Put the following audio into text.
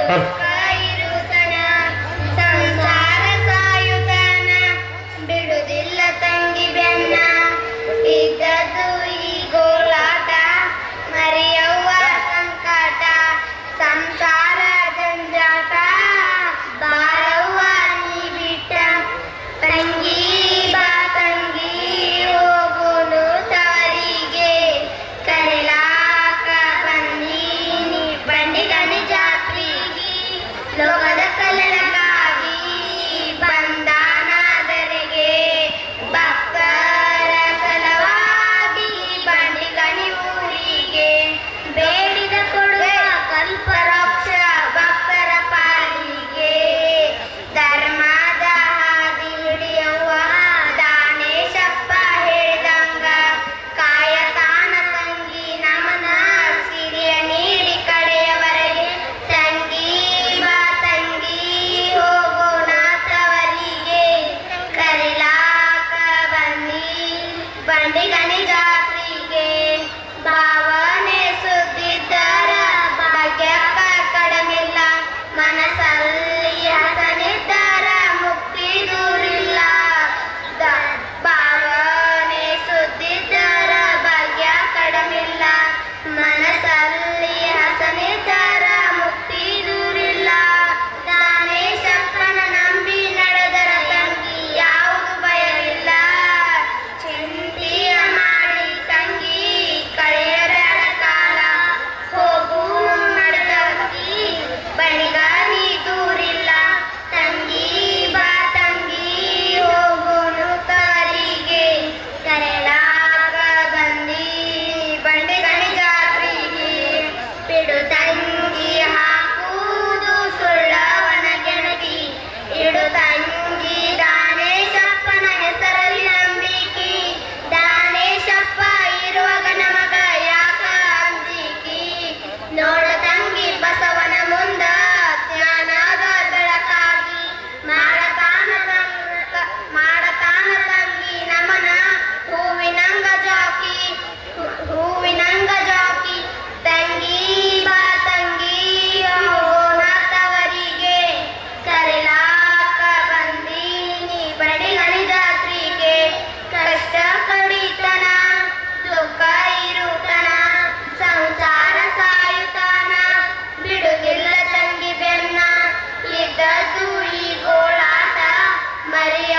ದುಃಖ ಇರುತನ ಸಂಸಾರ ಸಾಯುತನ ಬಿಡುದಿಲ್ಲ ತಂಗಿ ಬೆನ್ನ ಇದ್ದದ್ದು ಈ ಗೋಳಾಟ ಮರೆಯವ್ವ ಸಂಕಟ ಸಂಸಾರ ಜಂಜಾಟ ಬಾರವ್ವ ನೀ ಬಿಟ್ಟ ತಂಗಿ ಬಾ ತಂಗಿ ಹೋಗುನು ತವರಿಗೆ ಕರೆಲಾಕ ಬಂದೀನಿ ಬಂಡಿಗನಿ ಜಾತ್ರೆಗೆ ಲೋಕದ ಕಲ್ಯಾಣಕ್ಕಾಗಿ ಬಂದಾನದರಿಗೆ ಭಕ್ತರ ಸಲವಾಗಿ ಬಂಡಿಗನಿ ಊರಿಗೆ ಬೇಡಿದ ಕೊಡುವ ಕಲ್ಪವೃಕ್ಷ ಭಕ್ತರ ಪಾಲಿಗೆ ಧರ್ಮದ ಹಾದಿ ಹಿಡಿಯುವ ದಾನೇಶಪ್ಪ ಹೇಳಿದಂಗ ಕಾಯತಾನ ತಂಗಿ ನಮನ ಸಿರಿಯ ನೀಡಿ ಕಡೆಯವರೆಗೆ ತಂಗಿ ಬಾ ತಂಗಿ ಹೋಗೋಣ ತವರಿಗೆ ಕರಿಲಾಕ ಬನ್ನಿ ಬಂಡಿಗನಿ ಜಾತ್ರೆಗೆ ಭಾವನೆ ಸುದ್ದಿದ್ದರ ಭಾಗ್ಯಕ್ಕ ಕಡಮಿಲ್ಲ ಮನಸ್ಸಲ್ಲಿ ಹಸನಿದ್ದರ ಮುಕ್ತಿ ದೂರಿಲ್ಲ ಭಾವನೆ ಸುದ್ದಿದ್ದರ ಭಾಗ್ಯ ಕಡಮಿಲ್ಲ ಮನಸ್ಸಲ್ಲಿ ಹಸನಿದ್ದರ ಮುಕ್ತಿ ದೂರಿಲ್ಲ ದಾನೇಶಪ್ಪನ ನಂಬಿ ನಡೆದರ ತಂಗಿ ಯಾವುದು ಭಯವಿಲ್ಲ ಚಿಂತೆಯ ಮಾಡಿ ತಂಗಿ ಕಳೆಯಬೇಡ ಕಾಲ ಹೋಗುನು ನಡೆದಂಗಿ ಬಣಿಗ ನೀ ದೂರಿಲ್ಲ ತಂಗಿ ಬಾ ತಂಗಿ ಹೋಗುನು ತವರಿಗೆ ಕರೆಲಾಗ ಬಂದಿ ಬಂಡಿಗನಿ ಜಾತ್ರೆಗೆ ಬಿಡು ತಂಗಿ ಹಾಕುವುದು ಸುಳ್ಳವನ ಗೆಣಗಿ ಇಡು ತಂಗಿ ದಾನೇಶಪ್ಪನ ಹೆಸರಲ್ಲಿ ನಂಬಿಕೆ ದಾನೇಶಪ್ಪ ಇರುವಾಗ ನಮಗ ಯಾಕ ಅಂಜಿಕಿ ನೋಡ ತಂಗಿ ಬಸವನ ಮುಂದ ಜ್ಞಾನದ ಬೆಳಕಾಗಿ ಮಾಡತಾನ ತಂಗಿ ನಮನ ಹೂವಿನಂಗ ಜಾಕಿ ತಂಗಿ ಬಾ ತಂಗಿ ಹೋಗೋಣ ತವರಿಗೆ ಕರೆಲಾಕ ಬಂದೀನಿ ಬಡಿಗನಿ ಜಾತ್ರೆಗೆ ಕಷ್ಟ ಕಡಿತನ ದುಃಖ ಇರುತನ ಸಂಸಾರ ಸಾಯುತನ ಬಿಡುದಿಲ್ಲ ತಂಗಿ ಬೆನ್ನ ಇದ್ದದ್ದು ಈ ಗೋಳಾಟ ಮರೆಯ